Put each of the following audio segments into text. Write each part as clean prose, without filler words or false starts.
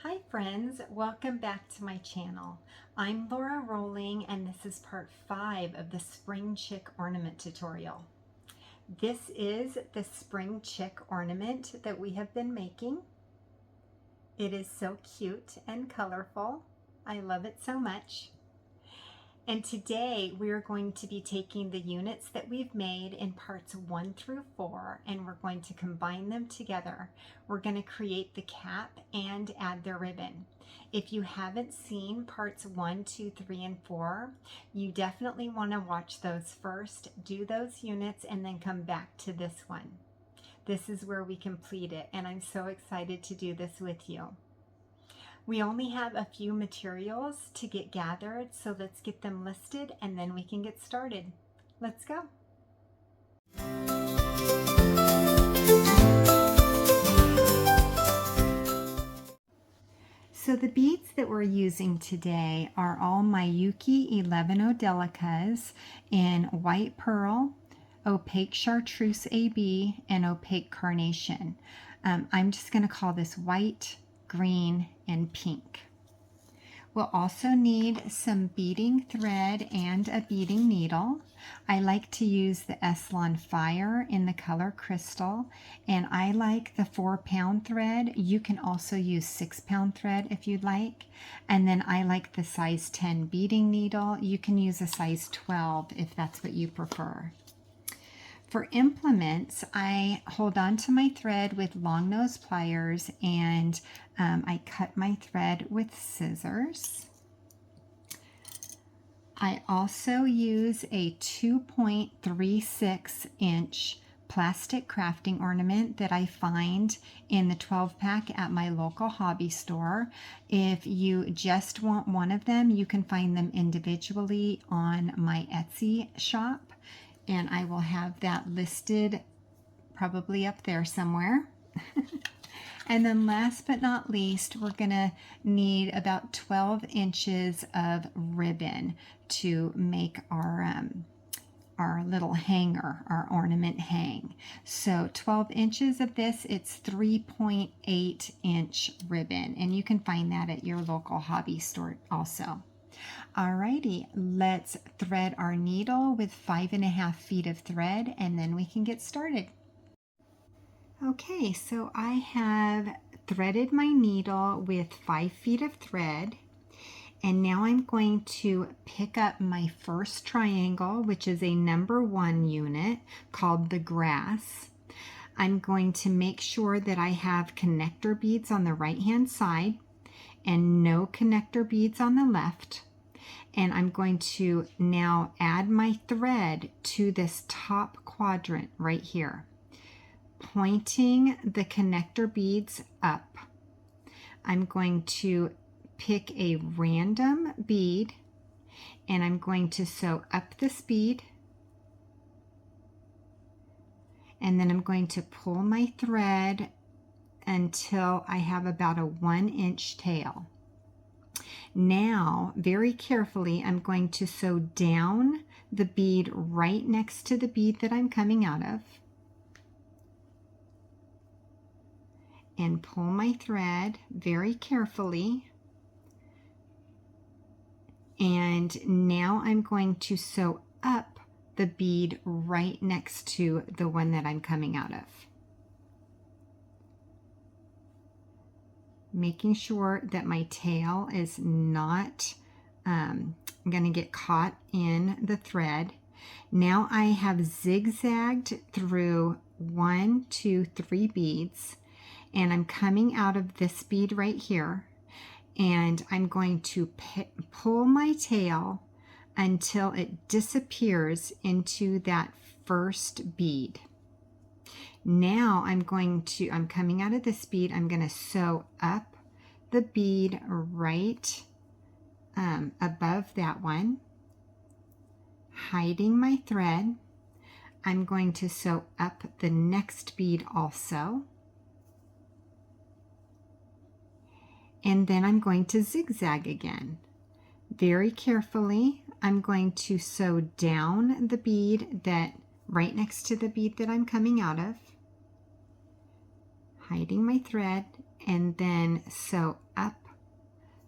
Hi friends, welcome back to my channel. I'm Lora Rolling and this is part 5 of the Spring Chick Ornament tutorial. This is the Spring Chick Ornament that we have been making. It is so cute and colorful. I love it so much. And today we are going to be taking the units that we've made in parts 1 through 4 and we're going to combine them together. We're going to create the cap and add the ribbon. If you haven't seen parts 1, 2, 3, and 4, you definitely want to watch those first, do those units, and then come back to this one. This is where we complete it, and I'm so excited to do this with you. We only have a few materials to get gathered, so let's get them listed and then we can get started. Let's go. So the beads that we're using today are all Miyuki Delicas in white pearl, opaque chartreuse AB, and opaque carnation. I'm just going to call this white, green, and pink. We'll also need some beading thread and a beading needle. I like to use the Eslon Fire in the color Crystal, and I like the 4-pound thread. You can also use 6-pound thread if you'd like. And then I like the size 10 beading needle. You can use a size 12 if that's what you prefer. For implements, I hold on to my thread with long nose pliers and I cut my thread with scissors. I also use a 2.36 inch plastic crafting ornament that I find in the 12-pack at my local hobby store. If you just want one of them, you can find them individually on my Etsy shop. And I will have that listed probably up there somewhere. And then last but not least, we're gonna need about 12 inches of ribbon to make our little hanger, our ornament hang. So 12 inches of this, it's 3.8 inch ribbon, and you can find that at your local hobby store also. Alrighty, let's thread our needle with 5.5 feet of thread and then we can get started. Okay, so I have threaded my needle with 5 feet of thread, and now I'm going to pick up my first triangle, which is a number 1 unit called the grass. I'm going to make sure that I have connector beads on the right hand side and no connector beads on the left. And I'm going to now add my thread to this top quadrant right here, pointing the connector beads up. I'm going to pick a random bead and I'm going to sew up this bead, and then I'm going to pull my thread until I have about a 1 inch tail. Now, very carefully, I'm going to sew down the bead right next to the bead that I'm coming out of and pull my thread very carefully. And now I'm going to sew up the bead right next to the one that I'm coming out of, making sure that my tail is not going to get caught in the thread. Now I have zigzagged through 1, 2, 3 beads, and I'm coming out of this bead right here, and I'm going to pull my tail until it disappears into that first bead. Now I'm coming out of this bead, I'm going to sew up the bead right above that one, hiding my thread. I'm going to sew up the next bead also, and then I'm going to zigzag again. Very carefully, I'm going to sew down the bead that right next to the bead that I'm coming out of, hiding my thread, and then sew up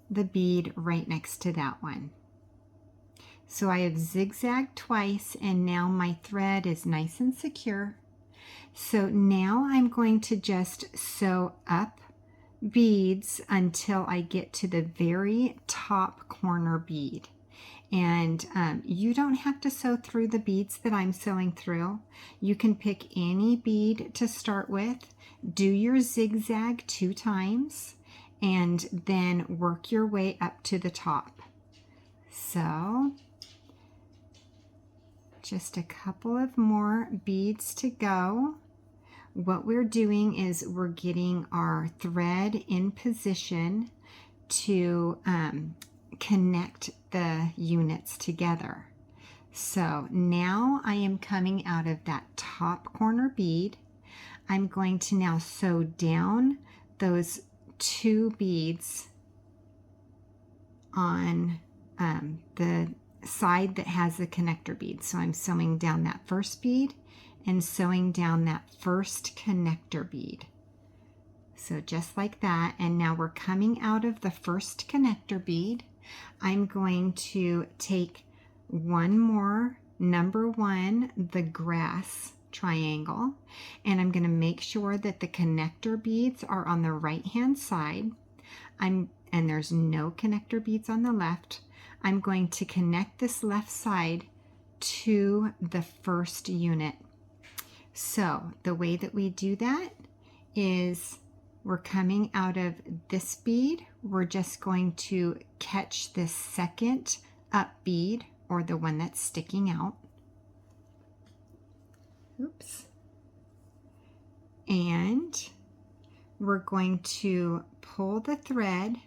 the bead right next to that one. So I have zigzagged twice, and now my thread is nice and secure. So now I'm going to just sew up beads until I get to the very top corner bead. And you don't have to sew through the beads that I'm sewing through. You can pick any bead to start with, do your zigzag 2 times, and then work your way up to the top. So just a couple of more beads to go. What we're doing is we're getting our thread in position to connect the units together. So now I am coming out of that top corner bead. I'm going to now sew down those 2 beads on the side that has the connector bead. So I'm sewing down that first bead and sewing down that first connector bead. So just like that, and now we're coming out of the first connector bead. I'm going to take one more number 1, the grass triangle, and I'm going to make sure that the connector beads are on the right hand side. And there's no connector beads on the left. I'm going to connect this left side to the first unit. So the way that we do that is we're coming out of this bead. We're just going to catch this second up bead, or the one that's sticking out. Oops. And we're going to pull the thread,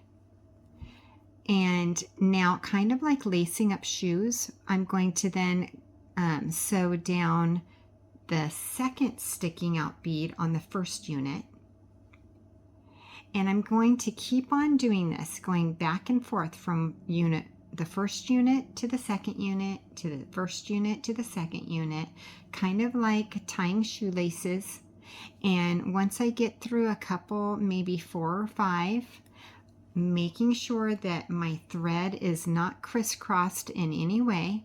and now, kind of like lacing up shoes, I'm going to then sew down the second sticking out bead on the first unit. And I'm going to keep on doing this, going back and forth from the first unit to the second unit, to the first unit to the second unit, kind of like tying shoelaces. And once I get through a couple, maybe 4 or 5, making sure that my thread is not crisscrossed in any way,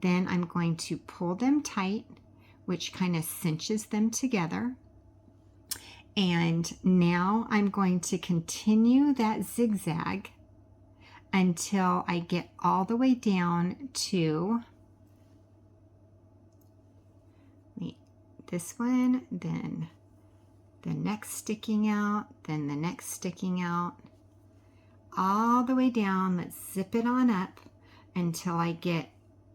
then I'm going to pull them tight, which kind of cinches them together. And now I'm going to continue that zigzag until I get all the way down to this one, then the next sticking out, then the next sticking out, all the way down. Let's zip it on up until I get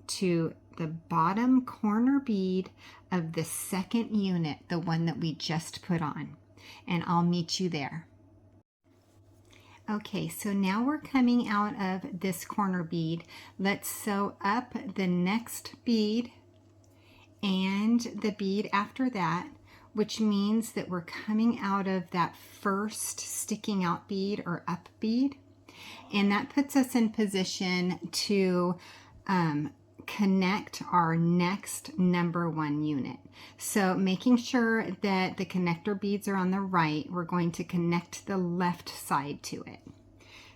to the bottom corner bead of the second unit, the one that we just put on, and I'll meet you there. Okay, so now we're coming out of this corner bead. Let's sew up the next bead and the bead after that, which means that we're coming out of that first sticking out bead or up bead, and that puts us in position to connect our next number 1 unit. So making sure that the connector beads are on the right, we're going to connect the left side to it.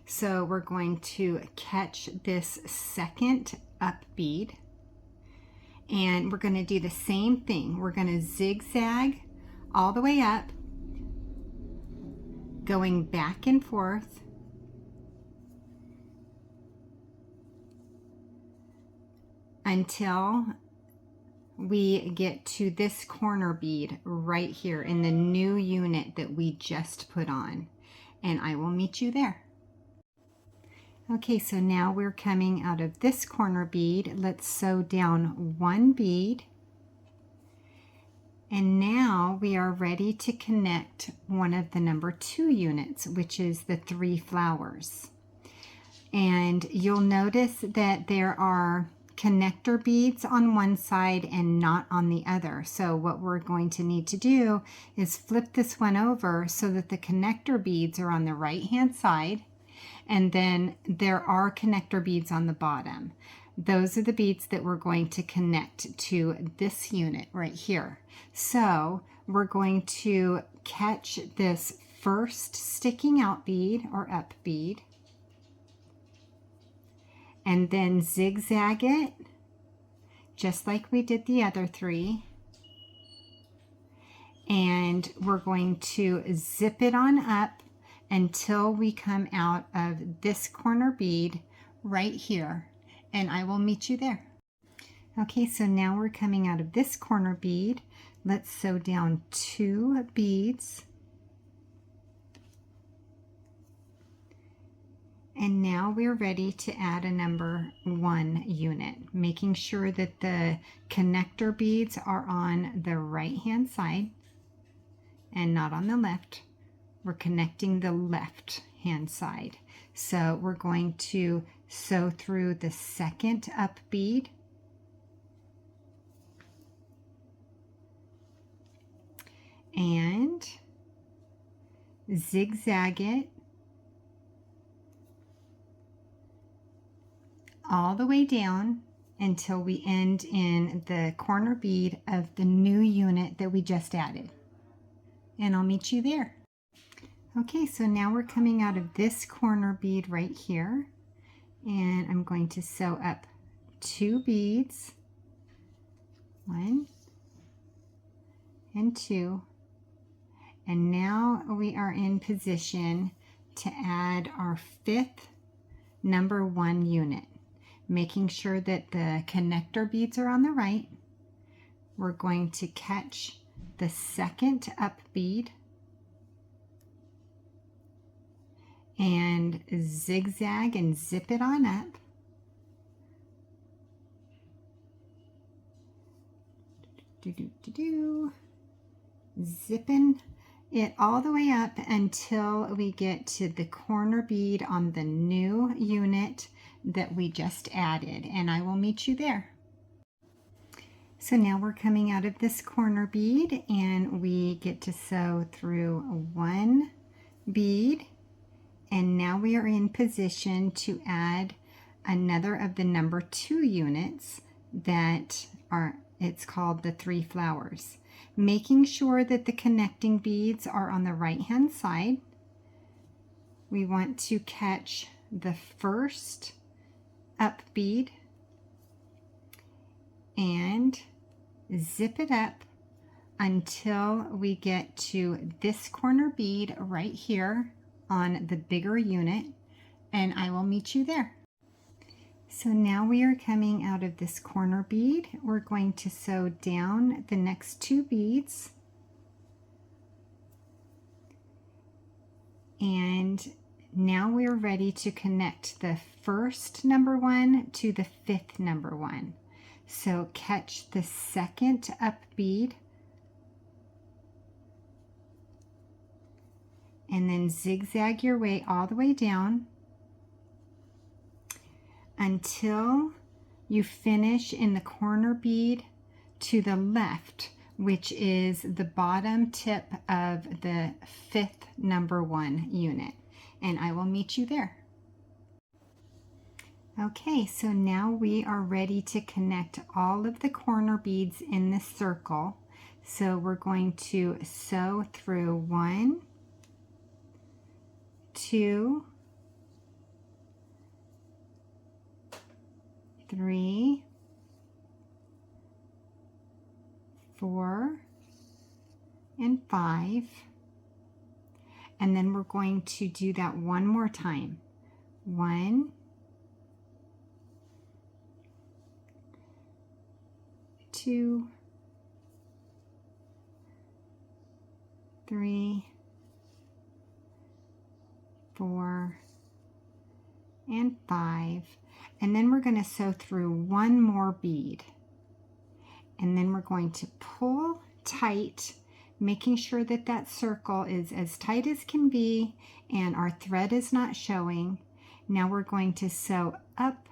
So we're going to catch this second up bead, and we're going to do the same thing. We're going to zigzag all the way up, going back and forth, until we get to this corner bead right here in the new unit that we just put on, and I will meet you there. Okay, so now we're coming out of this corner bead. Let's sew down 1 bead, and now we are ready to connect one of the number 2 units, which is the 3 flowers. And you'll notice that there are connector beads on one side and not on the other. So what we're going to need to do is flip this one over so that the connector beads are on the right hand side, and then there are connector beads on the bottom. Those are the beads that we're going to connect to this unit right here. So we're going to catch this first sticking out bead or up bead, and then zigzag it just like we did the other three. And we're going to zip it on up until we come out of this corner bead right here, and I will meet you there. Okay, so now we're coming out of this corner bead. Let's sew down 2 beads. And now we're ready to add a number 1 unit, making sure that the connector beads are on the right hand side and not on the left. We're connecting the left hand side. So we're going to sew through the second up bead, and zigzag it all the way down until we end in the corner bead of the new unit that we just added. And I'll meet you there. Okay, so now we're coming out of this corner bead right here, and I'm going to sew up 2 beads, 1 and 2, and now we are in position to add our 5th number 1 unit, making sure that the connector beads are on the right. We're going to catch the second up bead and zigzag and zip it on up. Zipping it all the way up until we get to the corner bead on the new unit that we just added, and I will meet you there. So now we're coming out of this corner bead, and we get to sew through 1 bead, and now we are in position to add another of the number 2 units that are, it's called the 3 flowers. Making sure that the connecting beads are on the right hand side. We want to catch the first up bead and zip it up until we get to this corner bead right here on the bigger unit, and I will meet you there. So now we are coming out of this corner bead. We're going to sew down the next 2 beads, and now we're ready to connect the first number 1 to the 5th number 1. So catch the second up bead and then zigzag your way all the way down until you finish in the corner bead to the left, which is the bottom tip of the 5th number 1 unit, and I will meet you there. Okay, so now we are ready to connect all of the corner beads in the circle. So we're going to sew through 1, 2, 3, 4, and 5. And then we're going to do that one more time. 1, 2, 3, 4, and 5. And then we're going to sew through 1 more bead. And then we're going to pull tight, making sure that that circle is as tight as can be and our thread is not showing. Now we're going to sew up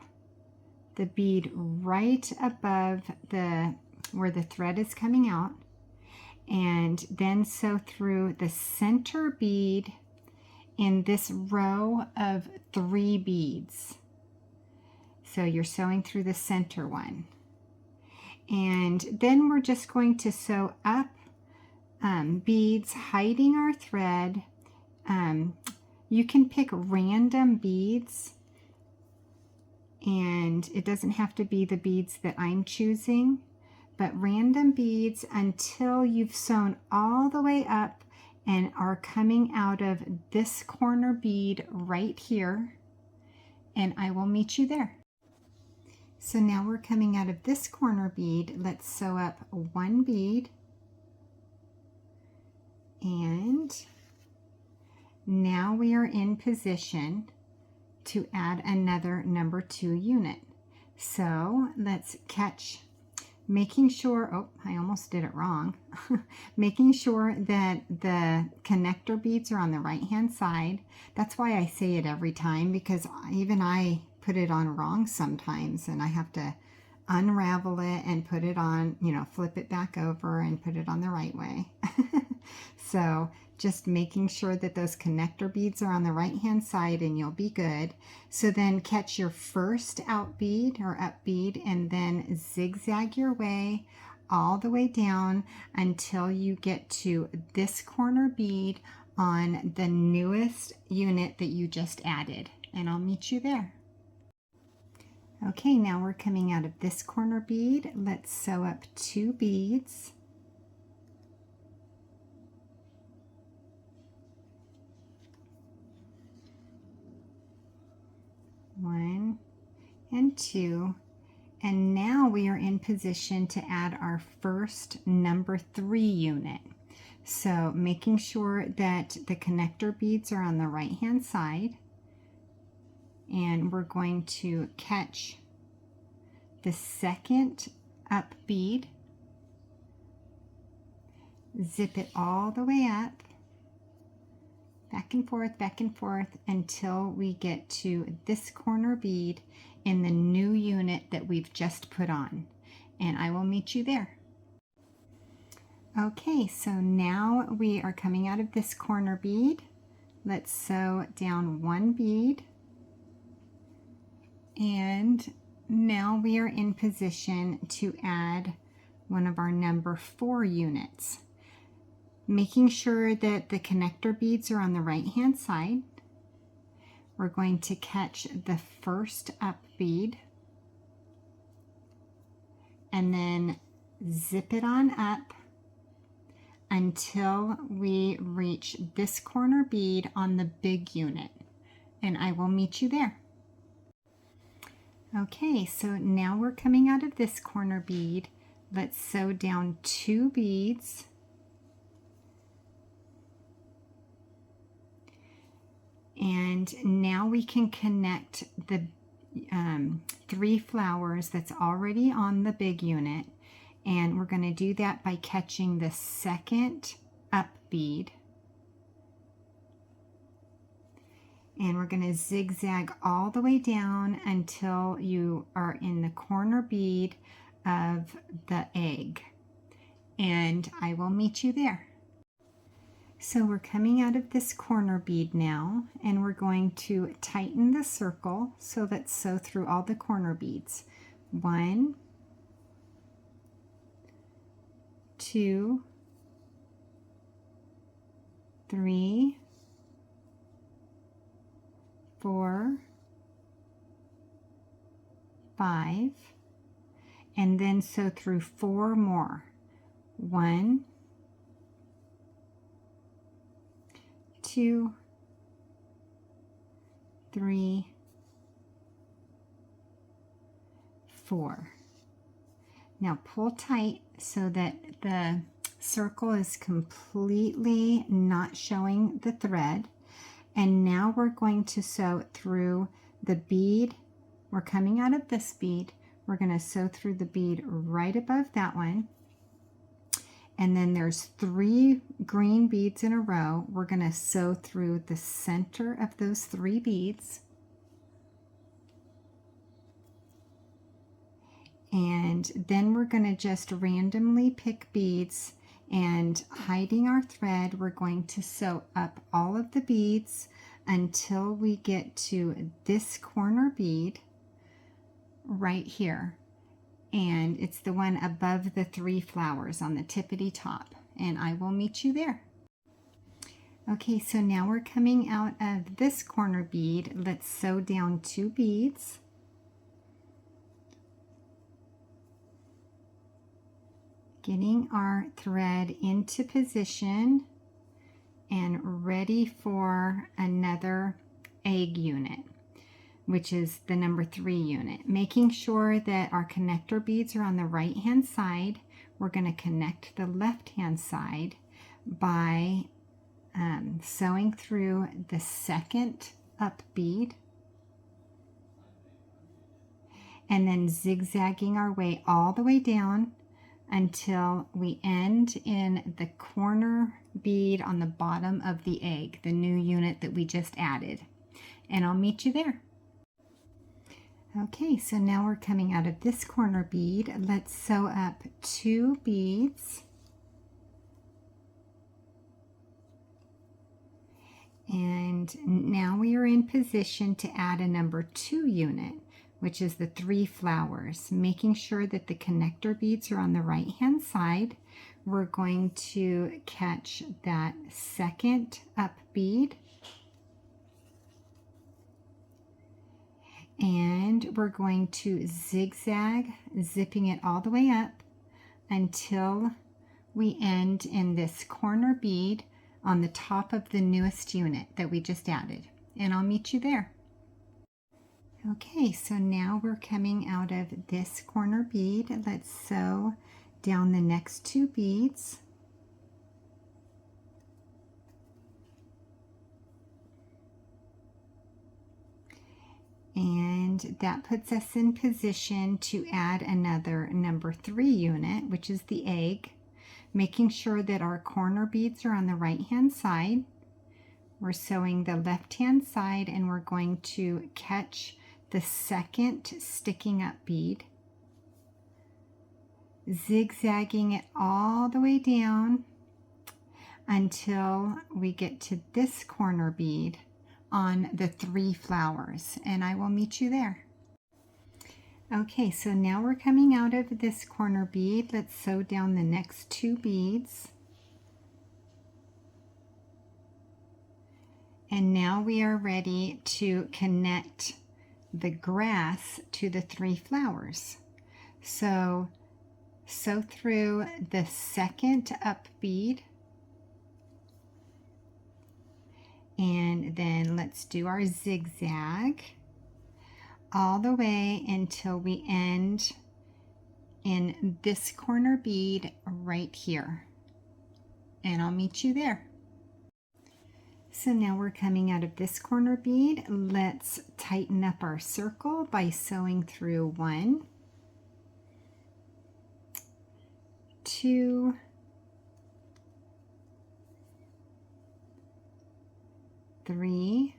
the bead right above where the thread is coming out, and then sew through the center bead in this row of 3 beads. So you're sewing through the center one, and then we're just going to sew up beads hiding our thread you can pick random beads, and it doesn't have to be the beads that I'm choosing, but random beads until you've sewn all the way up and are coming out of this corner bead right here, and I will meet you there. So now we're coming out of this corner bead. Let's sew up one bead, and now we are in position to add another number 2 unit. So let's catch, making sure, oh, I almost did it wrong, making sure that the connector beads are on the right hand side. That's why I say it every time, because even I put it on wrong sometimes, and I have to unravel it and put it on, you know, flip it back over and put it on the right way. So just making sure that those connector beads are on the right hand side, and you'll be good. So then catch your first out bead or up bead, and then zigzag your way all the way down until you get to this corner bead on the newest unit that you just added, and I'll meet you there. Okay, now we're coming out of this corner bead. Let's sew up 2 beads. One and 2, and now we are in position to add our first number 3 unit. So making sure that the connector beads are on the right hand side, and we're going to catch the second up bead, zip it all the way up, back and forth until we get to this corner bead in the new unit that we've just put on, and I will meet you there. Okay, so now we are coming out of this corner bead. Let's sew down 1 bead, and now we are in position to add one of our number 4 units. Making sure that the connector beads are on the right hand side, we're going to catch the first up bead and then zip it on up until we reach this corner bead on the big unit, and I will meet you there. Okay, so now we're coming out of this corner bead. Let's sew down 2 beads, and now we can connect the 3 flowers that's already on the big unit, and we're going to do that by catching the second up bead, and we're going to zigzag all the way down until you are in the corner bead of the egg, and I will meet you there. So we're coming out of this corner bead now, and we're going to tighten the circle. So let's sew through all the corner beads. 1, 2, 3, 4, 5, and then sew through 4 more. 1, 2, 3, 4. Now pull tight so that the circle is completely not showing the thread. And now we're going to sew through the bead. We're coming out of this bead. We're going to sew through the bead right above that one. And then there's 3 green beads in a row. We're going to sew through the center of those 3 beads. And then we're going to just randomly pick beads, and hiding our thread, we're going to sew up all of the beads until we get to this corner bead right here. And it's the one above the 3 flowers on the tippity top, and I will meet you there. Okay, so now we're coming out of this corner bead. Let's sew down 2 beads. Getting our thread into position and ready for another egg unit, which is the number 3 unit. Making sure that our connector beads are on the right hand side. We're going to connect the left hand side by sewing through the second up bead and then zigzagging our way all the way down until we end in the corner bead on the bottom of the egg, the new unit that we just added. And I'll meet you there. Okay, so now we're coming out of this corner bead. Let's sew up 2 beads. And now we are in position to add a number 2 unit, which is the 3 flowers. Making sure that the connector beads are on the right hand side. We're going to catch that second up bead. And we're going to zigzag, zipping it all the way up until we end in this corner bead on the top of the newest unit that we just added. And I'll meet you there. Okay, so now we're coming out of this corner bead. Let's sew down the next 2 beads. And that puts us in position to add another number 3 unit, which is the egg. Making sure that our corner beads are on the right hand side. We're sewing the left hand side and we're going to catch the second sticking up bead, zigzagging it all the way down until we get to this corner bead on the 3 flowers, and I will meet you there. Okay, so now we're coming out of this corner bead. Let's sew down the next 2 beads. And now we are ready to connect the grass to the 3 flowers. So sew through the second up bead. And then let's do our zigzag all the way until we end in this corner bead right here. And I'll meet you there. So now we're coming out of this corner bead. Let's tighten up our circle by sewing through 1, 2, 3,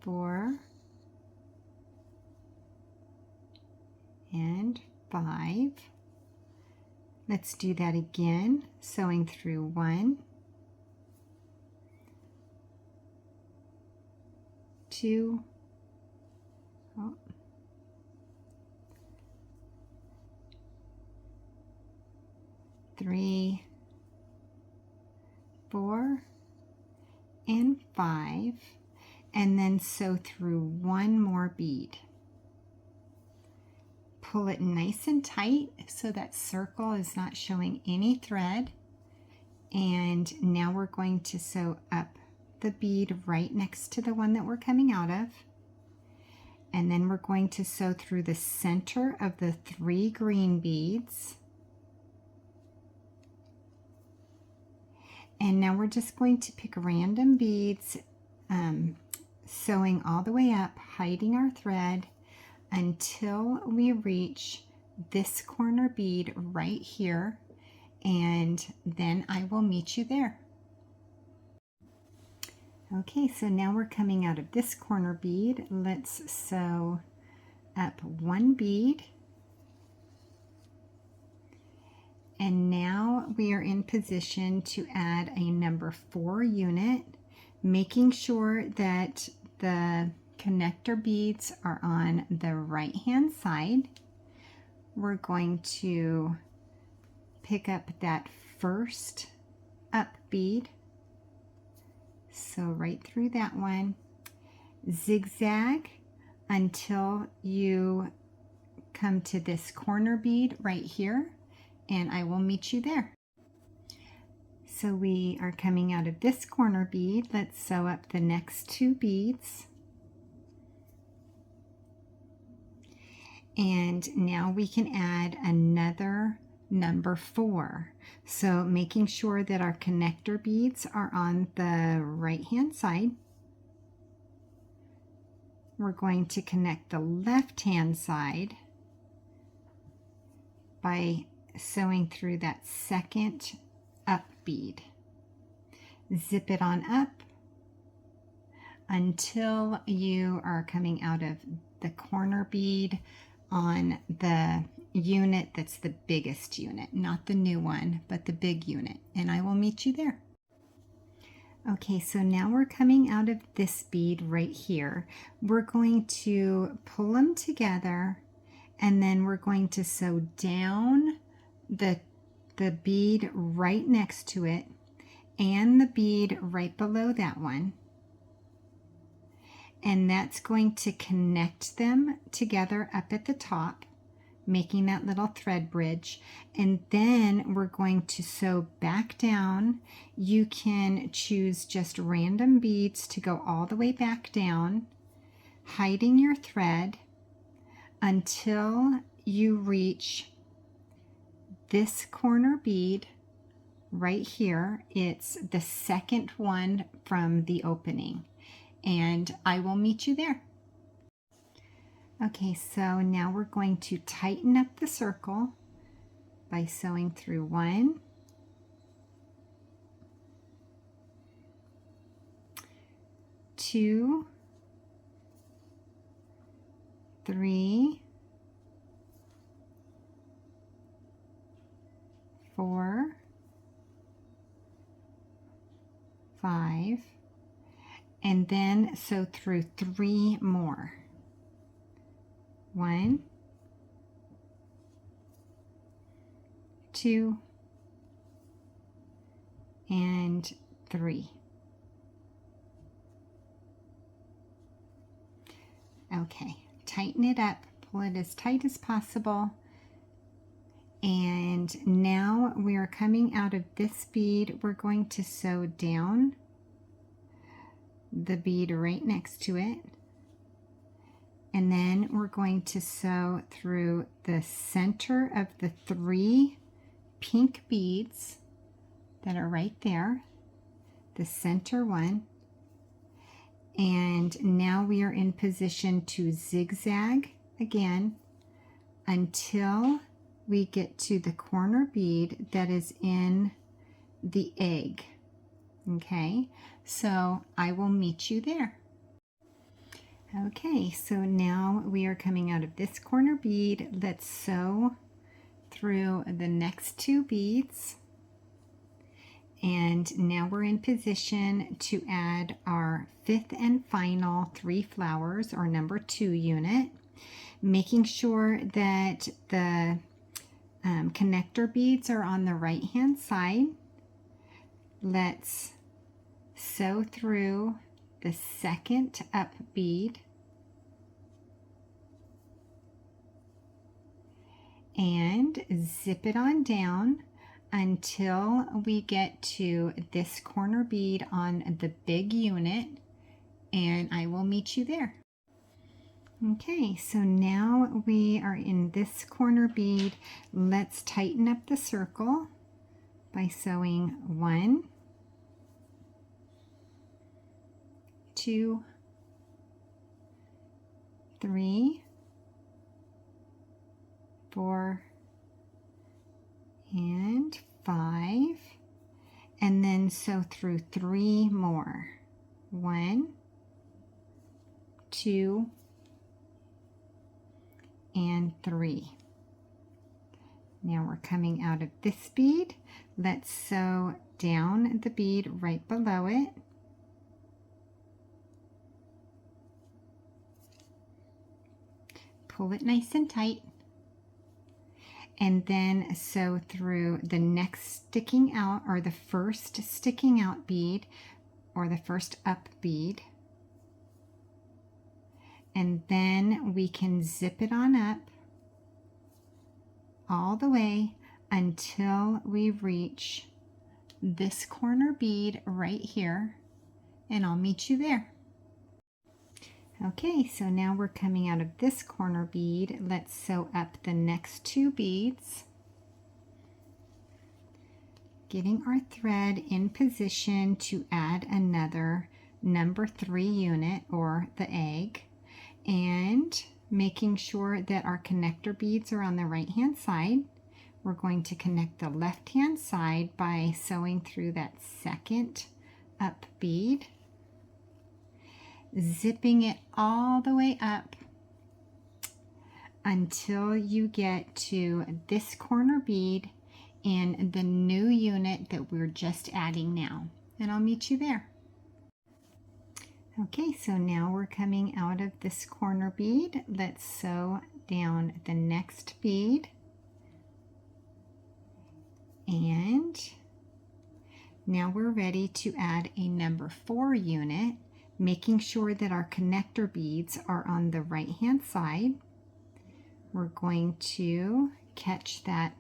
4, and 5. Let's do that again, sewing through 1, 2, 3, 4, and 5, and then sew through 1 more bead. Pull it nice and tight so that circle is not showing any thread. And now we're going to sew up the bead right next to the one that we're coming out of. And then we're going to sew through the center of the 3 green beads. And now we're just going to pick random beads, sewing all the way up, hiding our thread until we reach this corner bead right here, and then I will meet you there. Okay, so now we're coming out of this corner bead. Let's sew up 1 bead. And now we are in position to add a number 4 unit, making sure that the connector beads are on the right hand side. We're going to pick up that first up bead. So right through that one, zigzag until you come to this corner bead right here, and I will meet you there. So we are coming out of this corner bead. Let's sew up the next 2 beads. And now we can add another number 4. So making sure that our connector beads are on the right hand side. We're going to connect the left hand side by sewing through that second up bead. Zip it on up until you are coming out of the corner bead on the unit that's the biggest unit, not the new one, but the big unit, and I will meet you there. Okay, so now we're coming out of this bead right here. We're going to pull them together, and then we're going to sew down the bead right next to it and the bead right below that one. And that's going to connect them together up at the top, making that little thread bridge. And then we're going to sew back down. You can choose just random beads to go all the way back down, hiding your thread until you reach this corner bead right here. It's the second one from the opening, and I will meet you there. Okay, so now we're going to tighten up the circle by sewing through 1, 2, 3, 4, 5, and then sew through 3 more. 1, 2, and 3. Okay, tighten it up, pull it as tight as possible. And now we are coming out of this bead. We're going to sew down the bead right next to it. And then we're going to sew through the center of the 3 pink beads that are right there, the center one. And now we are in position to zigzag again until we get to the corner bead that is in the egg. Okay, so I will meet you there. Okay, so now we are coming out of this corner bead. Let's sew through the next 2 beads. And now we're in position to add our 5th and final 3 flowers, or number 2 unit, making sure that the connector beads are on the right hand side. Let's sew through the second up bead and zip it on down until we get to this corner bead on the big unit, and I will meet you there. Okay, so now we are in this corner bead. Let's tighten up the circle by sewing 1, 2, 3, 4, and 5, and then sew through 3 more. 1, 2, and 3. Now we're coming out of this bead. Let's sew down the bead right below it. Pull it nice and tight. and then sew through the next sticking out, or the first sticking out bead, or the first up bead, and then we can zip it on up all the way until we reach this corner bead right here, and I'll meet you there. Okay, so now we're coming out of this corner bead. Let's sew up the next 2 beads, getting our thread in position to add another number 3 unit, or the egg, and making sure that our connector beads are on the right hand side. We're going to connect the left hand side by sewing through that second up bead, zipping it all the way up until you get to this corner bead in the new unit that we're just adding now, and I'll meet you there. Okay, so now we're coming out of this corner bead. Let's sew down the next bead, and now we're ready to add a number 4 unit, making sure that our connector beads are on the right hand side. We're going to catch that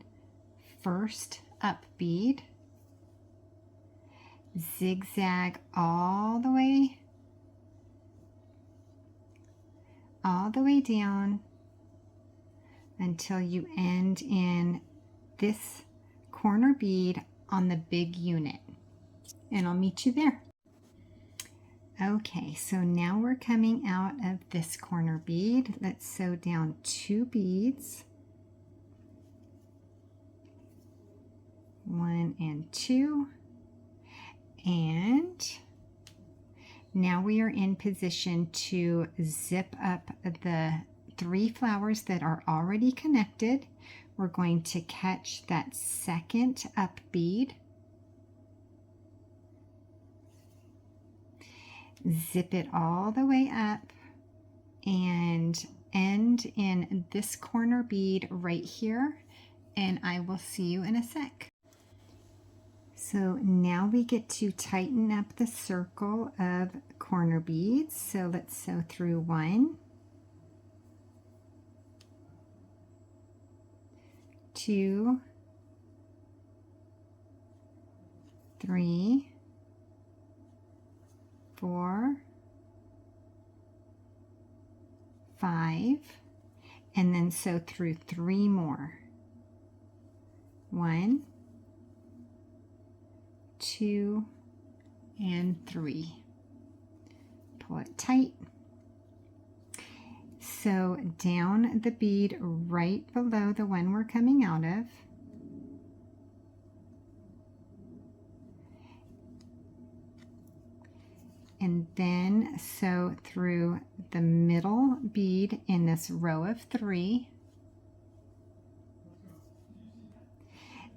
first up bead, zigzag all the way down until you end in this corner bead on the big unit, and I'll meet you there. Okay, so now we're coming out of this corner bead. Let's sew down 2 beads, 1 and 2, and now we are in position to zip up the 3 flowers that are already connected. We're going to catch that second up bead, zip it all the way up, and end in this corner bead right here, and I will see you in a sec. So now we get to tighten up the circle of corner beads. So let's sew through 1, 2, 3, 4, 5, and then sew through 3 more. 1, 2, and 3. Pull it tight. Sew down the bead right below the one we're coming out of. And then sew through the middle bead in this row of 3.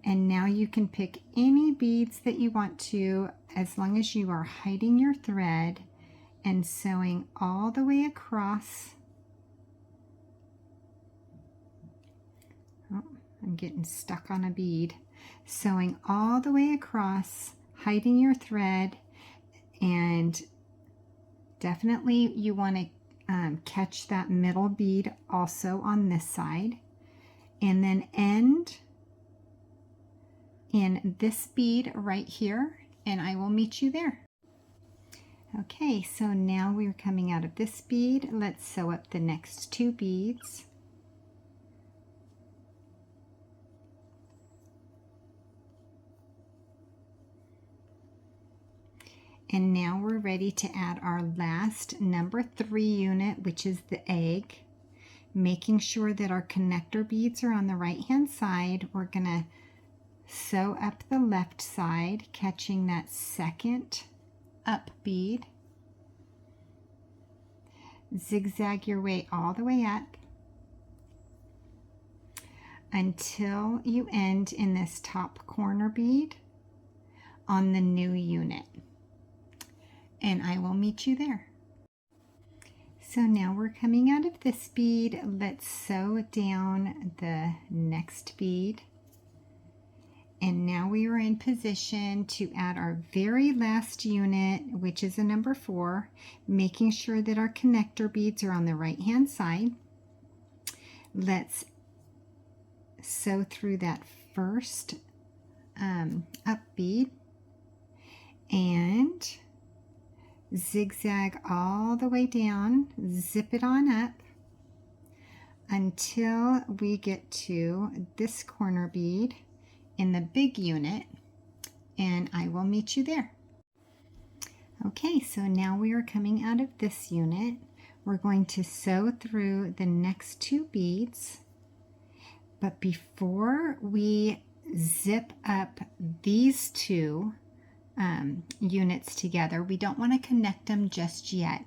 And now you can pick any beads that you want to, as long as you are hiding your thread and sewing all the way across. Oh, I'm getting stuck on a bead. Sewing all the way across, hiding your thread, and definitely you want to catch that middle bead also on this side, and then end in this bead right here, and I will meet you there. Okay, so now we're coming out of this bead. Let's sew up the next 2 beads. And now we're ready to add our last number 3 unit, which is the egg. Making sure that our connector beads are on the right hand side, we're going to sew up the left side, catching that second up bead. Zigzag your way all the way up until you end in this top corner bead on the new unit, and I will meet you there. So now we're coming out of this bead. Let's sew down the next bead. And now we are in position to add our very last unit, which is a number 4, making sure that our connector beads are on the right hand side. Let's sew through that first up bead and zigzag all the way down, zip it on up until we get to this corner bead in the big unit, and I will meet you there. Okay, so now we are coming out of this unit. We're going to sew through the next 2 beads, but before we zip up these 2 units together, we don't want to connect them just yet.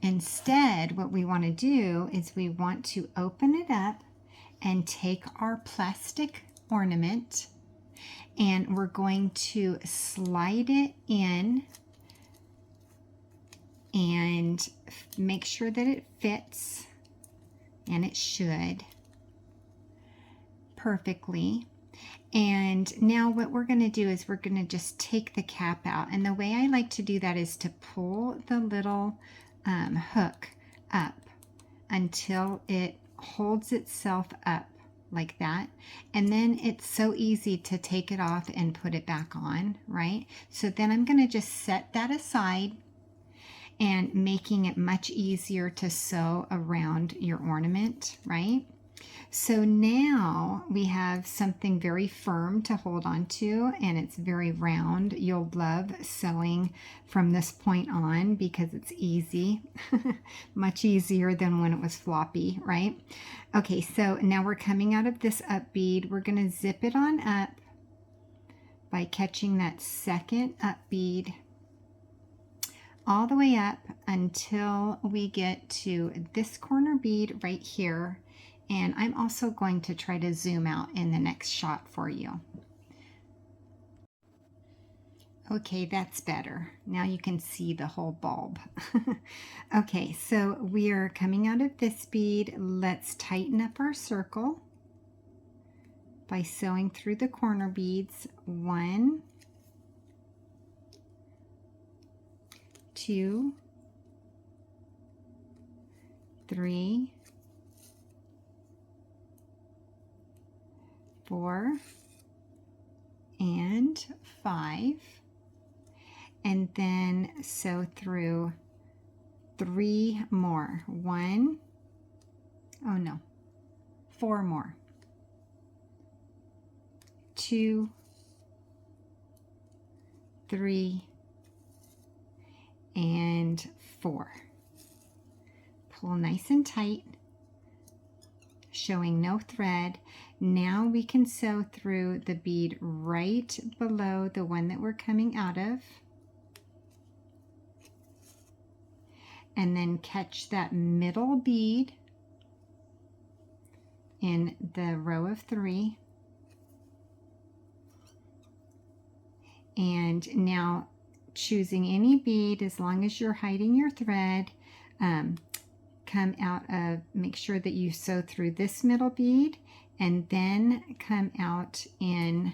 Instead, what we want to do is we want to open it up and take our plastic ornament, and we're going to slide it in and make sure that it fits, and it should perfectly. And now what we're going to do is we're going to just take the cap out, and the way I like to do that is to pull the little hook up until it holds itself up like that, and then it's so easy to take it off and put it back on, right? So then I'm going to just set that aside, and making it much easier to sew around your ornament, right? So now we have something very firm to hold on to, and it's very round. You'll love sewing from this point on because it's easy, much easier than when it was floppy, right? Okay, so now we're coming out of this up bead. We're going to zip it on up by catching that second up bead all the way up until we get to this corner bead right here. And I'm also going to try to zoom out in the next shot for you. Okay, that's better. Now you can see the whole bulb. Okay, so we are coming out of this bead. Let's tighten up our circle by sewing through the corner beads. 1, 2, 3, 4, and 5, and then sew through 3 more. 4 more. 2, 3, and 4. Pull nice and tight, showing no thread. Now we can sew through the bead right below the one that we're coming out of, and then catch that middle bead in the row of 3. And now choosing any bead, as long as you're hiding your thread, come out of, make sure that you sew through this middle bead, and then come out in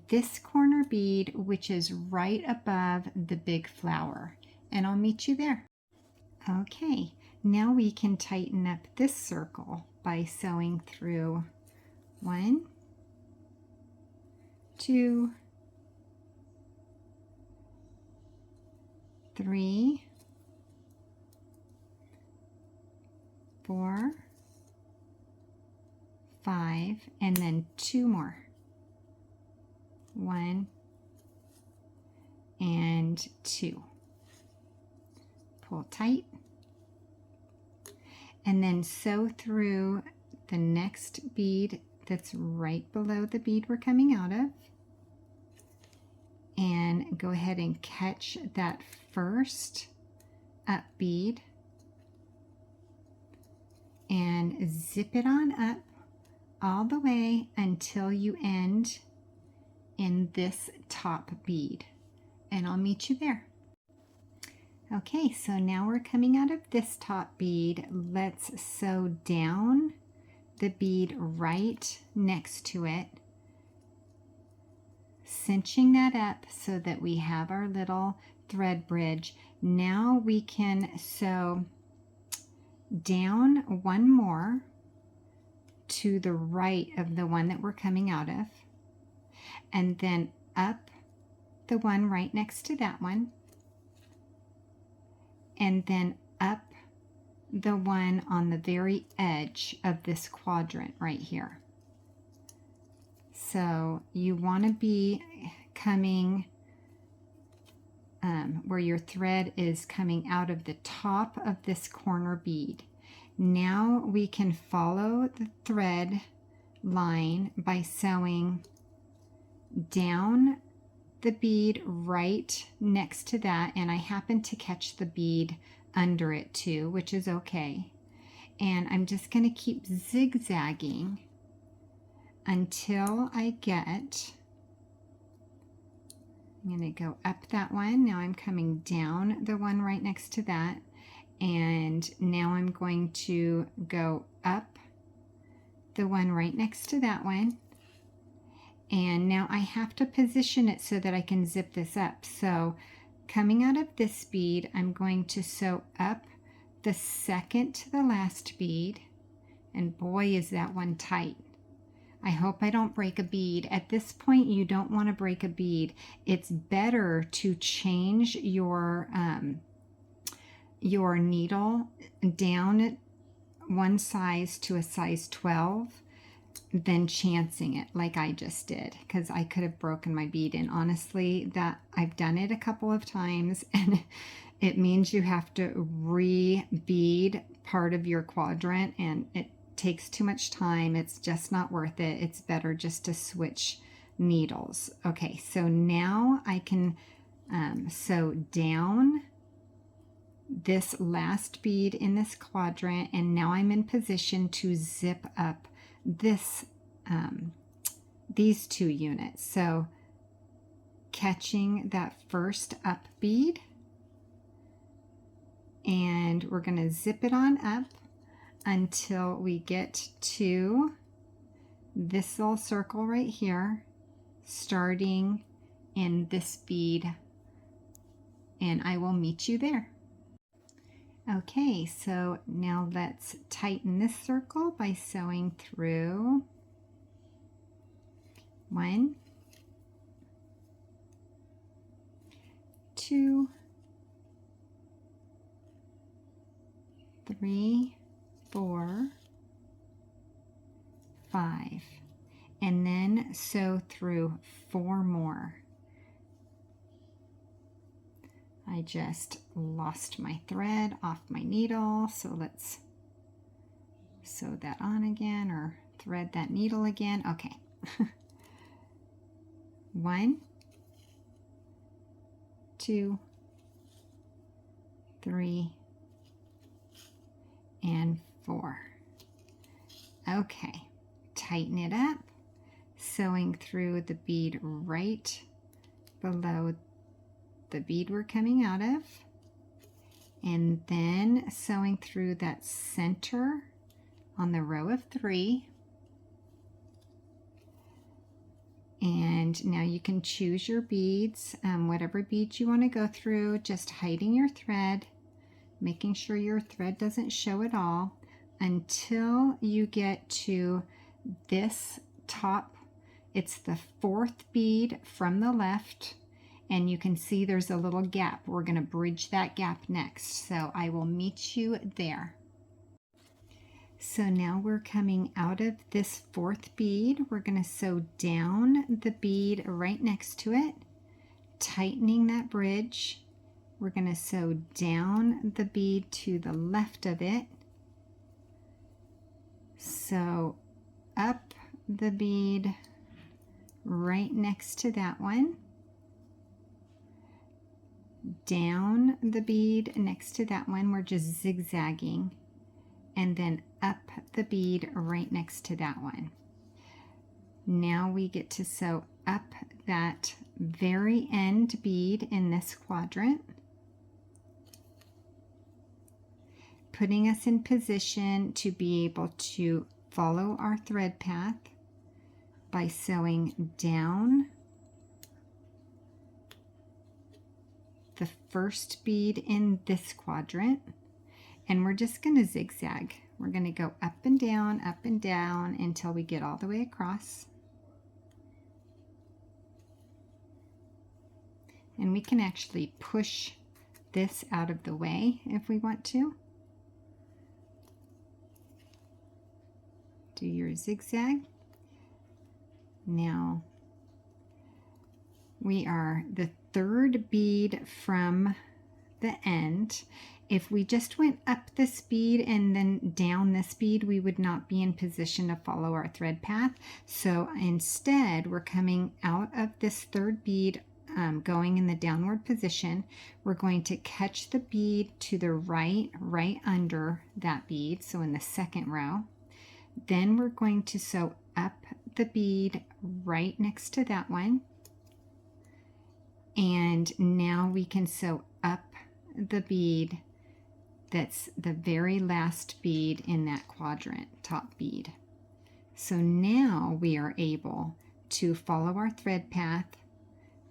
this corner bead, which is right above the big flower, and I'll meet you there. Okay, now we can tighten up this circle by sewing through 1, 2, 3, 4, 5, and then 2 more. 1 and 2. Pull tight, and then sew through the next bead that's right below the bead we're coming out of, and go ahead and catch that first up bead and zip it on up all the way until you end in this top bead, and I'll meet you there. Okay, so now we're coming out of this top bead. Let's sew down the bead right next to it, cinching that up so that we have our little thread bridge. Now we can sew down one more to the right of the one that we're coming out of, and then up the one right next to that one, and then up the one on the very edge of this quadrant right here. So you want to be coming where your thread is coming out of the top of this corner bead. Now we can follow the thread line by sewing down the bead right next to that, and I happen to catch the bead under it too, which is okay. And I'm just going to keep zigzagging until I get, I'm going to go up that one. Now I'm coming down the one right next to that, and now I'm going to go up the one right next to that one. And now I have to position it so that I can zip this up. So coming out of this bead, I'm going to sew up the second to the last bead, and boy is that one tight. I hope I don't break a bead. At this point, you don't want to break a bead. It's better to change your needle down one size to a size 12 than chancing it like I just did, because I could have broken my bead. And honestly, that I've done it a couple of times, and it means you have to re-bead part of your quadrant, and it takes too much time. It's just not worth it. It's better just to switch needles. Okay, so now I can sew down this last bead in this quadrant, and now I'm in position to zip up this these two units. So catching that first up bead, and we're going to zip it on up until we get to this little circle right here, starting in this bead, and I will meet you there. Okay, so now let's tighten this circle by sewing through 1, 2, 3, 4, 5, and then sew through 4 more. I just lost my thread off my needle, so let's sew that on again, or thread that needle again. Okay. 1, 2, 3, and 4. Okay, tighten it up, sewing through the bead right below the bead we're coming out of, and then sewing through that center on the row of 3. And now you can choose your beads, whatever beads you want to go through, just hiding your thread, making sure your thread doesn't show at all until you get to this top. It's the 4th bead from the left, and you can see there's a little gap. We're going to bridge that gap next, so I will meet you there. So now we're coming out of this 4th bead. We're going to sew down the bead right next to it, tightening that bridge. We're going to sew down the bead to the left of it, sew up the bead right next to that one, down the bead next to that one, we're just zigzagging, and then up the bead right next to that one. Now we get to sew up that very end bead in this quadrant, putting us in position to be able to follow our thread path by sewing down the first bead in this quadrant, and we're just going to zigzag. We're going to go up and down until we get all the way across. And we can actually push this out of the way if we want to. Do your zigzag. Now we are the third bead from the end. If we just went up this bead and then down this bead, we would not be in position to follow our thread path. So instead, we're coming out of this third bead, going in the downward position. We're going to catch the bead to the right under that bead, so in the second row. Then we're going to sew up the bead right next to that one. And now we can sew up the bead that's the very last bead in that quadrant, top bead. So now we are able to follow our thread path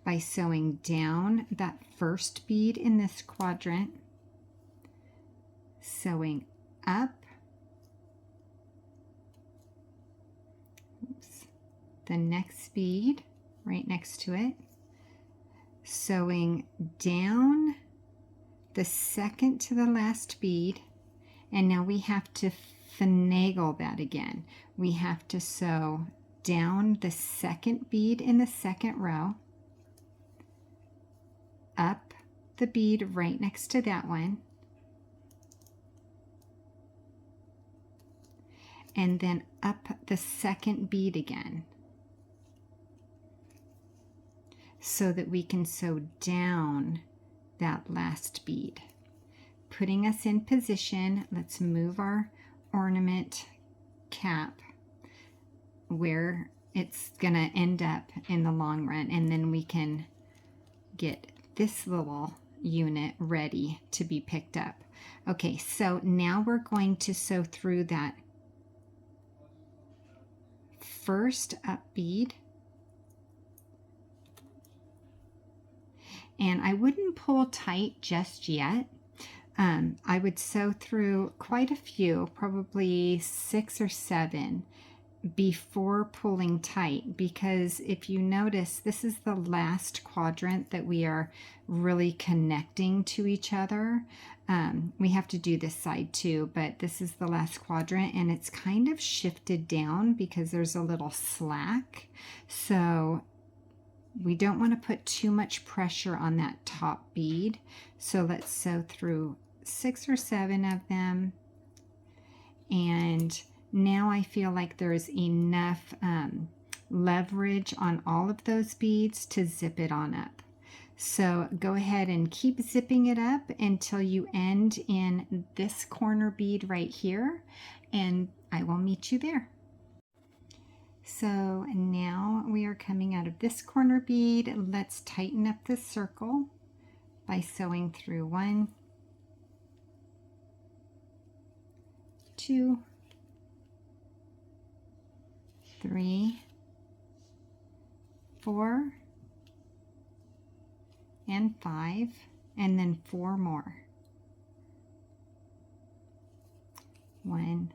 by sewing down that first bead in this quadrant, sewing up the next bead right next to it, sewing down the second to the last bead, and now we have to finagle that again. We have to sew down the second bead in the second row, up the bead right next to that one, and then up the second bead again, so that we can sew down that last bead, putting us in position. Let's move our ornament cap where it's gonna end up in the long run, and then we can get this little unit ready to be picked up. Okay, so now we're going to sew through that first up bead, and I wouldn't pull tight just yet. I would sew through quite a few, probably 6 or 7, before pulling tight, because if you notice, this is the last quadrant that we are really connecting to each other. We have to do this side too, but this is the last quadrant, and it's kind of shifted down because there's a little slack. So we don't want to put too much pressure on that top bead. So let's sew through 6 or 7 of them. And now I feel like there's enough leverage on all of those beads to zip it on up. So go ahead and keep zipping it up until you end in this corner bead right here, and I will meet you there. So now we are coming out of this corner bead. Let's tighten up this circle by sewing through 1, 2, 3, 4, and 5, and then 4 more. 1,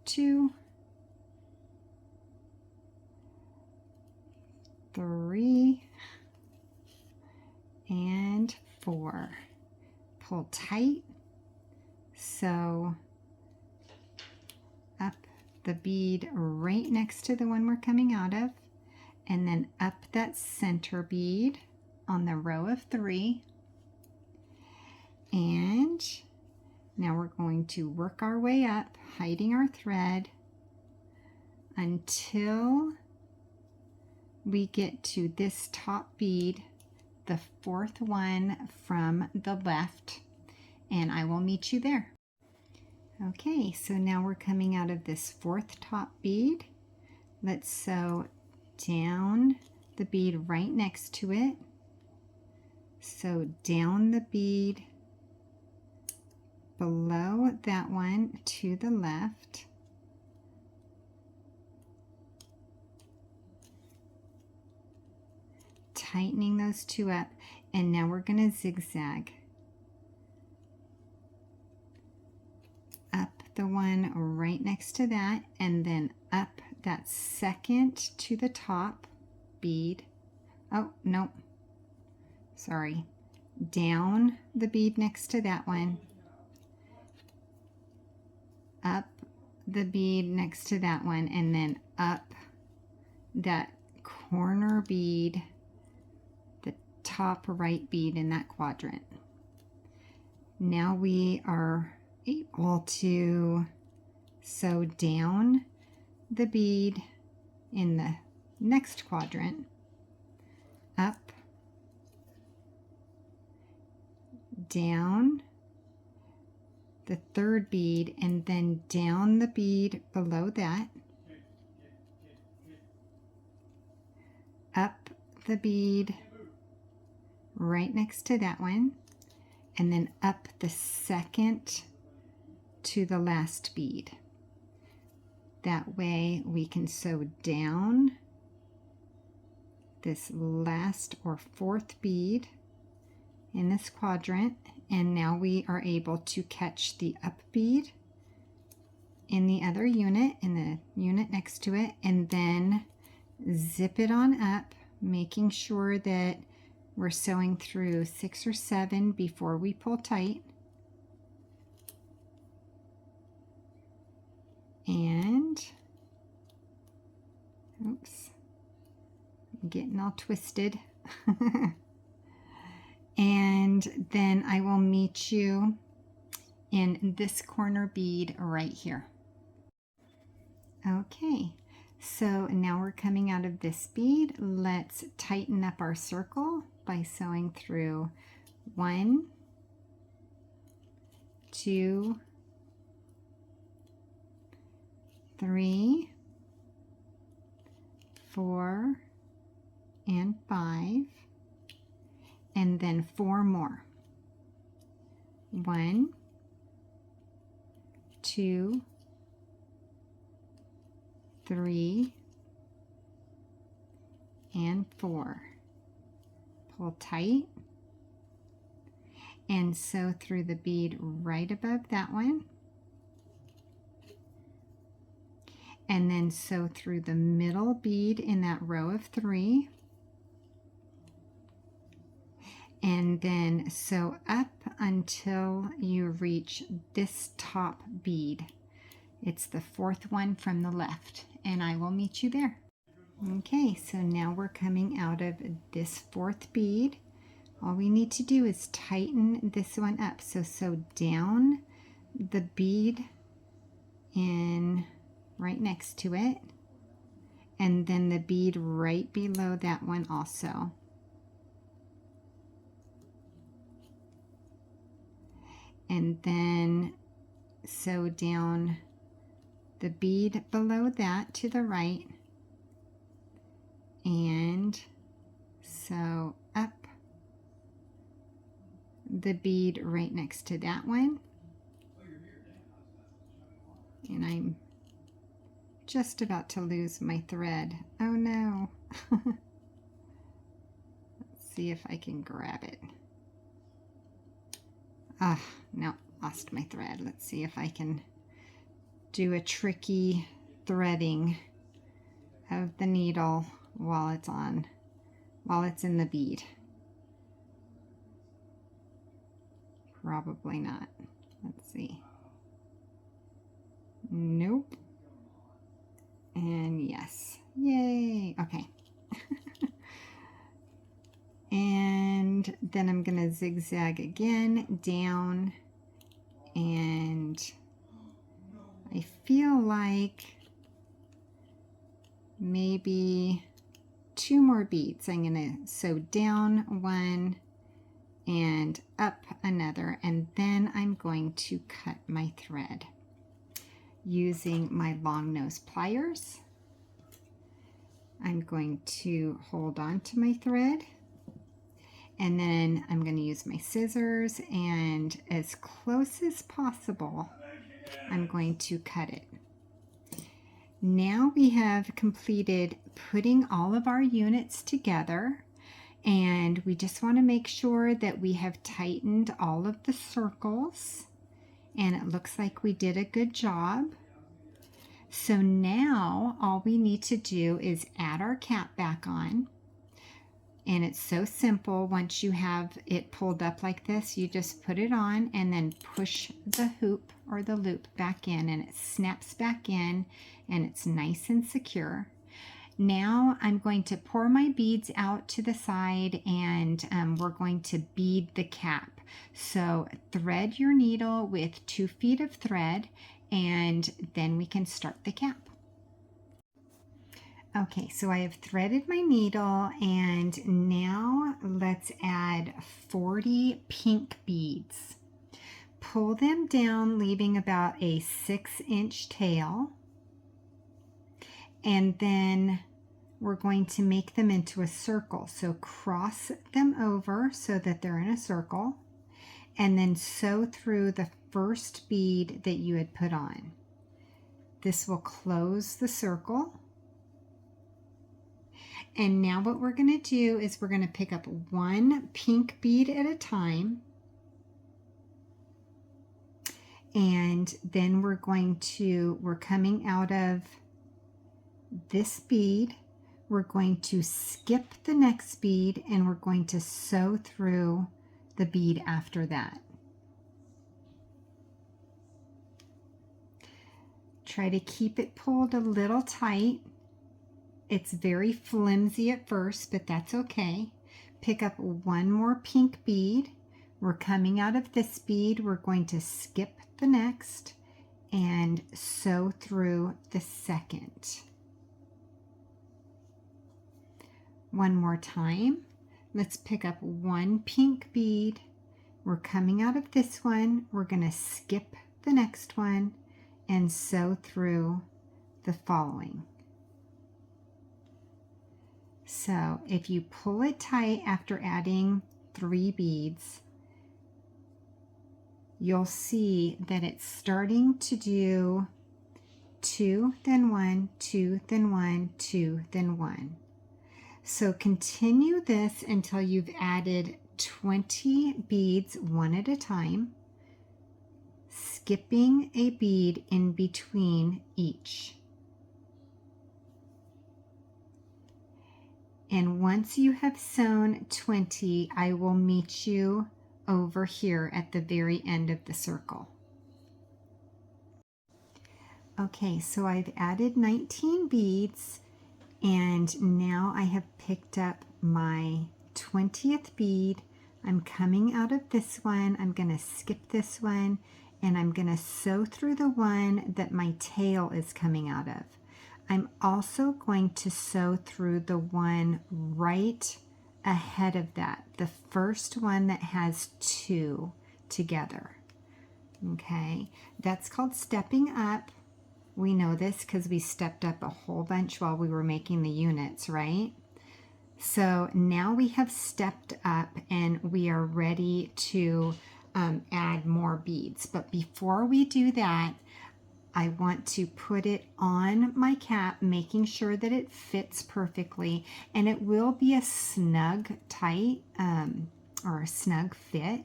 2, 3, and 4. Pull tight, sew up the bead right next to the one we're coming out of, and then up that center bead on the row of 3. And now we're going to work our way up, hiding our thread until we get to this top bead, the 4th one from the left, and I will meet you there. Okay, so now we're coming out of this 4th top bead. Let's sew down the bead right next to it. Sew down the bead below that one to the left. Tightening those two up, and now we're going to zigzag up the one right next to that, and then up that second to the top bead. Oh, no, sorry. Down the bead next to that one, up the bead next to that one, and then up that corner bead, the top right bead in that quadrant. Now we are able to sew down the bead in the next quadrant, up, down the third bead, and then down the bead below that, up the bead right next to that one, and then up the second to the last bead. That way we can sew down this last or fourth bead in this quadrant, and now we are able to catch the up bead in the other unit, in the unit next to it, and then zip it on up, making sure that we're sewing through 6 or 7 before we pull tight. And, oops, I'm getting all twisted. And then I will meet you in this corner bead right here. Okay, so now we're coming out of this bead. Let's tighten up our circle by sewing through 1, 2, 3, 4, and 5, and then 4 more. 1, 2, 3, and 4. Pull tight and sew through the bead right above that one, and then sew through the middle bead in that row of 3, and then sew up until you reach this top bead. It's the 4th one from the left, and I will meet you there. Okay, so now we're coming out of this 4th bead. All we need to do is tighten this one up. So sew down the bead in right next to it, and then the bead right below that one also. And then sew down the bead below that to the right, and sew up the bead right next to that one. And I'm just about to lose my thread. Oh no. Let's see if I can grab it. Ah, no, lost my thread. Let's see if I can do a tricky threading of the needle while it's in the bead. Probably not. Let's see. Nope. And yes. Yay. Okay. And then I'm going to zigzag again down, and I feel like maybe 2 more beads. I'm going to sew down 1 and up another, and then I'm going to cut my thread using my long nose pliers. I'm going to hold on to my thread, And then I'm going to use my scissors, and as close as possible, I'm going to cut it. Now we have completed putting all of our units together, and we just want to make sure that we have tightened all of the circles, and it looks like we did a good job. So now all we need to do is add our cap back on. And it's so simple. Once you have it pulled up like this, you just put it on and then push the hoop or the loop back in, and it snaps back in, and it's nice and secure. Now I'm going to pour my beads out to the side, and we're going to bead the cap. So thread your needle with 2 feet of thread, and then we can start the cap. Okay, so I have threaded my needle, and now let's add 40 pink beads. Pull them down, leaving about a 6-inch tail, and then we're going to make them into a circle. So cross them over so that they're in a circle, and then sew through the first bead that you had put on. This will close the circle. And now what we're going to do is we're going to pick up 1 pink bead at a time. And then we're coming out of this bead. We're going to skip the next bead, and we're going to sew through the bead after that. Try to keep it pulled a little tight. It's very flimsy at first, but that's okay. Pick up 1 more pink bead. We're coming out of this bead. We're going to skip the next and sew through the second. One more time. Let's pick up 1 pink bead. We're coming out of this one. We're going to skip the next one and sew through the following. So if you pull it tight after adding 3 beads, you'll see that it's starting to do 2, then 1, 2, then 1, 2, then 1. So continue this until you've added 20 beads one at a time, skipping a bead in between each. And once you have sewn 20, I will meet you over here at the very end of the circle. Okay, so I've added 19 beads, and now I have picked up my 20th bead. I'm coming out of this one. I'm going to skip this one, and I'm going to sew through the one that my tail is coming out of. I'm also going to sew through the one right ahead of that, the first one that has 2 together. Okay, that's called stepping up. We know this because we stepped up a whole bunch while we were making the units, right? So now we have stepped up and we are ready to add more beads. But before we do that, I want to put it on my cap, making sure that it fits perfectly, and it will be a snug tight or a snug fit,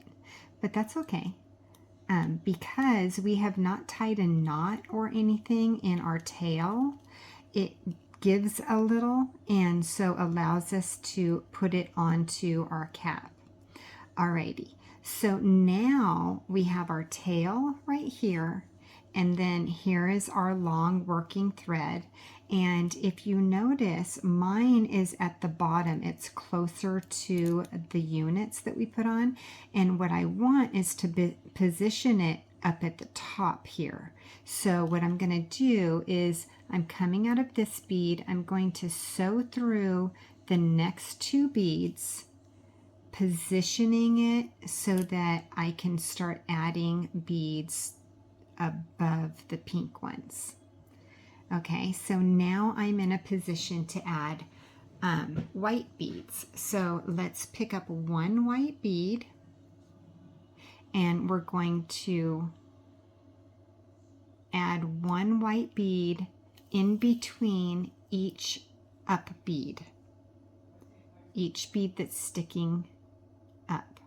but that's okay because we have not tied a knot or anything in our tail. It gives a little and so allows us to put it onto our cap. Alrighty, so now we have our tail right here. And then here is our long working thread. And if you notice, mine is at the bottom. It's closer to the units that we put on. And what I want is to position it up at the top here. So what I'm going to do is I'm coming out of this bead. I'm going to sew through the next 2 beads, positioning it so that I can start adding beads above the pink ones. Okay, so now I'm in a position to add white beads. So let's pick up one white bead, and we're going to add one white bead in between each up bead, each bead that's sticking up.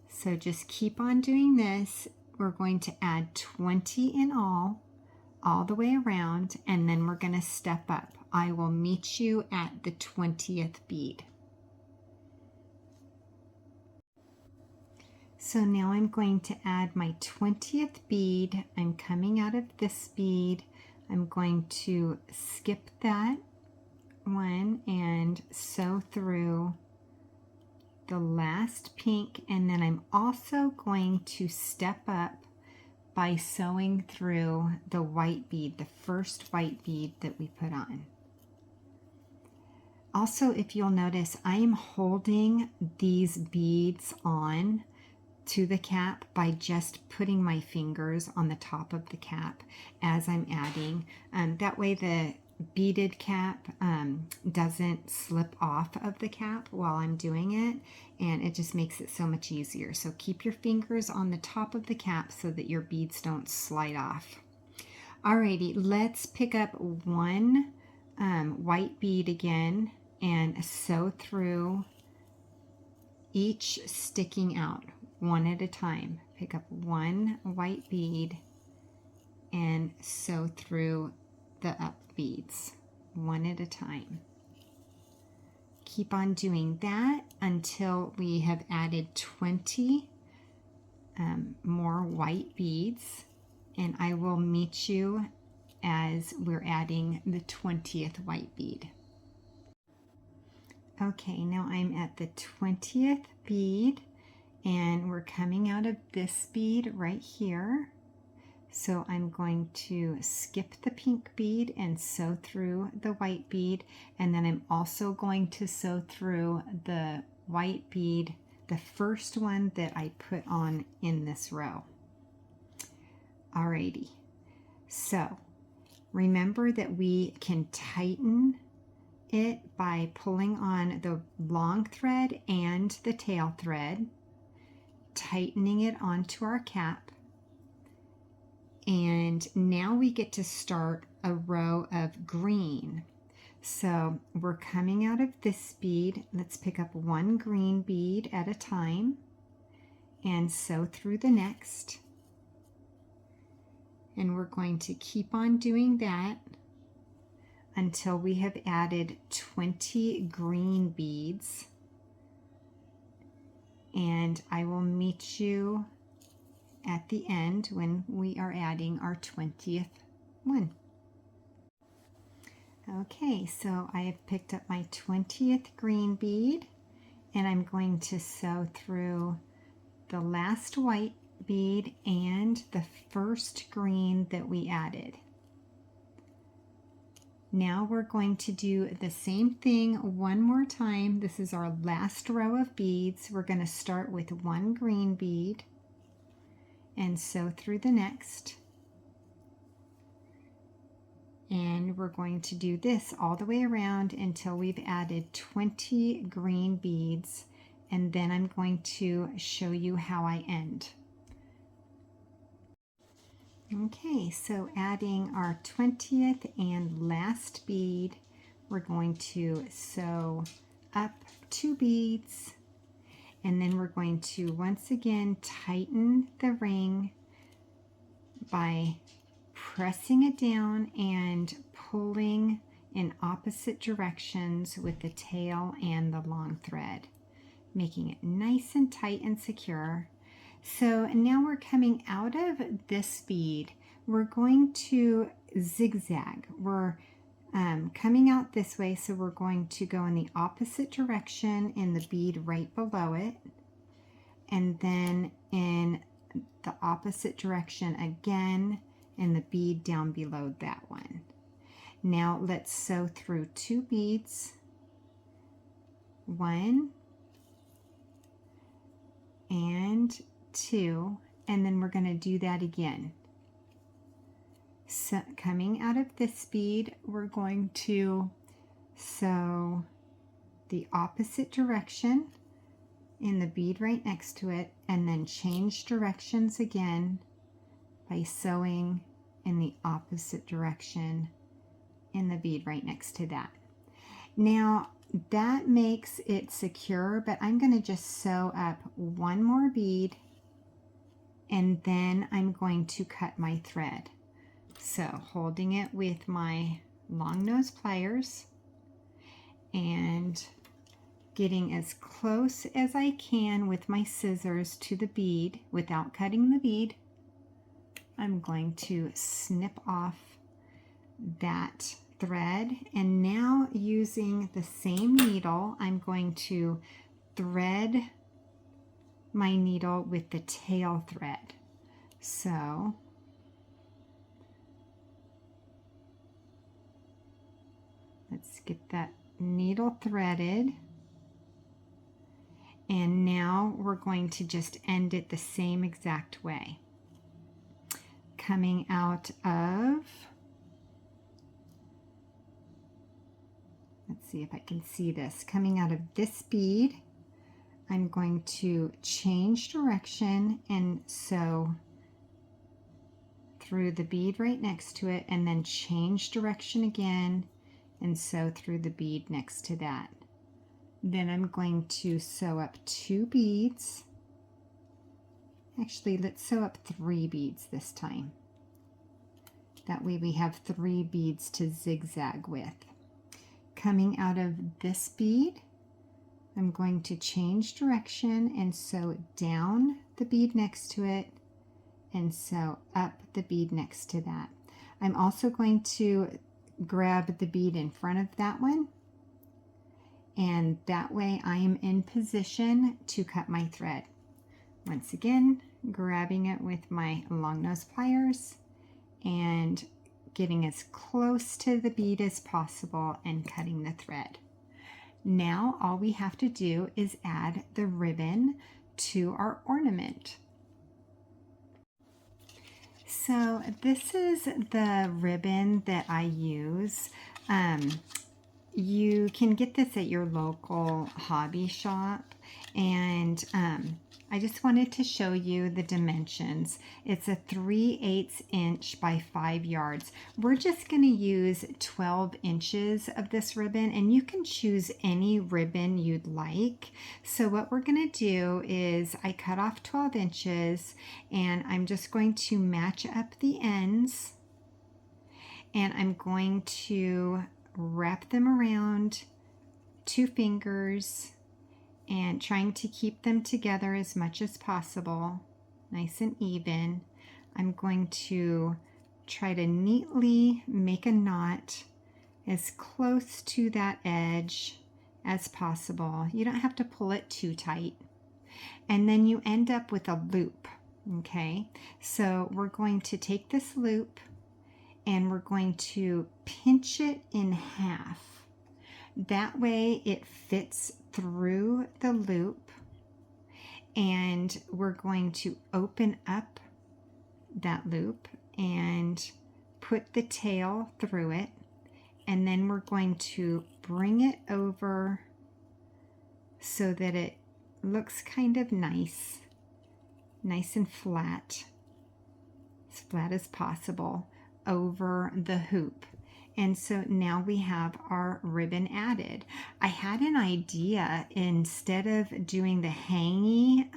So just keep on doing this. We're going to add 20 in all the way around, and then we're going to step up. I will meet you at the 20th bead. So now I'm going to add my 20th bead. I'm coming out of this bead. I'm going to skip that one and sew through the last pink, and then I'm also going to step up by sewing through the white bead, the first white bead that we put on. Also, if you'll notice, I am holding these beads on to the cap by just putting my fingers on the top of the cap as I'm adding. That way the beaded cap doesn't slip off of the cap while I'm doing it, and it just makes it so much easier. So keep your fingers on the top of the cap so that your beads don't slide off. Alrighty, let's pick up one white bead again and sew through each sticking out one at a time. Pick up one white bead and sew through the up beads one at a time. Keep on doing that until we have added 20 more white beads, and I will meet you as we're adding the 20th white bead. Okay, now I'm at the 20th bead, and we're coming out of this bead right here. So I'm going to skip the pink bead and sew through the white bead, and then I'm also going to sew through the white bead, the first one that I put on in this row. Alrighty, so remember that we can tighten it by pulling on the long thread and the tail thread, tightening it onto our cap. And now we get to start a row of green. So we're coming out of this bead. Let's pick up one green bead at a time and sew through the next. And we're going to keep on doing that until we have added 20 green beads. And I will meet you at the end when we are adding our 20th one. Okay, so I have picked up my 20th green bead, and I'm going to sew through the last white bead and the first green that we added. Now we're going to do the same thing one more time. This is our last row of beads. We're going to start with one green bead and sew through the next. And we're going to do this all the way around until we've added 20 green beads, and then I'm going to show you how I end. Okay, so adding our 20th and last bead, we're going to sew up 2 beads, and then we're going to once again tighten the ring by pressing it down and pulling in opposite directions with the tail and the long thread, making it nice and tight and secure. So now we're coming out of this bead. We're going to zigzag. We're coming out this way, so we're going to go in the opposite direction in the bead right below it, and then in the opposite direction again in the bead down below that one. Now let's sew through 2 beads, 1 and 2, and then we're going to do that again. So coming out of this bead, we're going to sew the opposite direction in the bead right next to it, and then change directions again by sewing in the opposite direction in the bead right next to that. Now that makes it secure, but I'm going to just sew up one more bead and then I'm going to cut my thread. So holding it with my long nose pliers and getting as close as I can with my scissors to the bead without cutting the bead, I'm going to snip off that thread, and now using the same needle, I'm going to thread my needle with the tail thread. So let's get that needle threaded, and now we're going to just end it the same exact way. Coming out of, let's see if I can see this, coming out of this bead, I'm going to change direction and sew through the bead right next to it, and then change direction again and sew through the bead next to that. Then I'm going to sew up 2 beads. Actually, let's sew up 3 beads this time. That way we have 3 beads to zigzag with. Coming out of this bead, I'm going to change direction and sew down the bead next to it and sew up the bead next to that. I'm also going to grab the bead in front of that one, and that way I am in position to cut my thread. Once again, grabbing it with my long nose pliers and getting as close to the bead as possible and cutting the thread. Now all we have to do is add the ribbon to our ornament. So this is the ribbon that I use. You can get this at your local hobby shop, and I just wanted to show you the dimensions. It's a 3/8 inch by 5 yards. We're just going to use 12 inches of this ribbon, and you can choose any ribbon you'd like. So what we're going to do is I cut off 12 inches, and I'm just going to match up the ends, and I'm going to wrap them around 2 fingers and trying to keep them together as much as possible, nice and even. I'm going to try to neatly make a knot as close to that edge as possible. You don't have to pull it too tight. And then you end up with a loop, okay? So we're going to take this loop and we're going to pinch it in half. That way it fits through the loop, and we're going to open up that loop and put the tail through it, and then we're going to bring it over so that it looks kind of nice and flat, as flat as possible over the hoop. And so now we have our ribbon added. I had an idea, instead of doing the hangy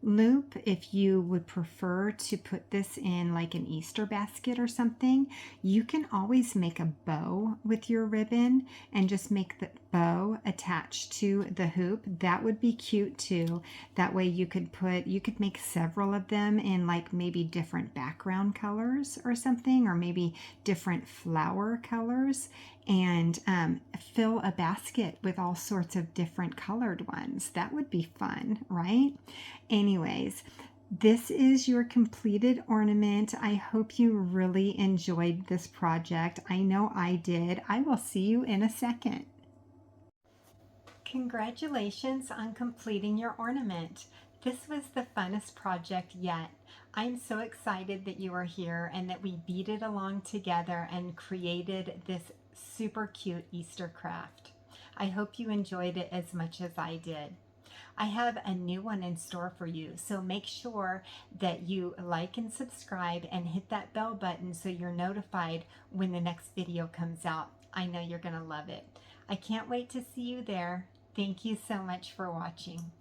loop, if you would prefer to put this in like an Easter basket or something, you can always make a bow with your ribbon and just make the bow attached to the hoop. That would be cute too. That way you could make several of them in like maybe different background colors or something, or maybe different flower colors, and fill a basket with all sorts of different colored ones. That would be fun, right? Anyways, this is your completed ornament. I hope you really enjoyed this project. I know I did. I will see you in a second. Congratulations on completing your ornament. This was the funnest project yet. I'm so excited that you are here and that we beaded along together and created this super cute Easter craft. I hope you enjoyed it as much as I did. I have a new one in store for you, so make sure that you like and subscribe and hit that bell button so you're notified when the next video comes out. I know you're going to love it. I can't wait to see you there. Thank you so much for watching.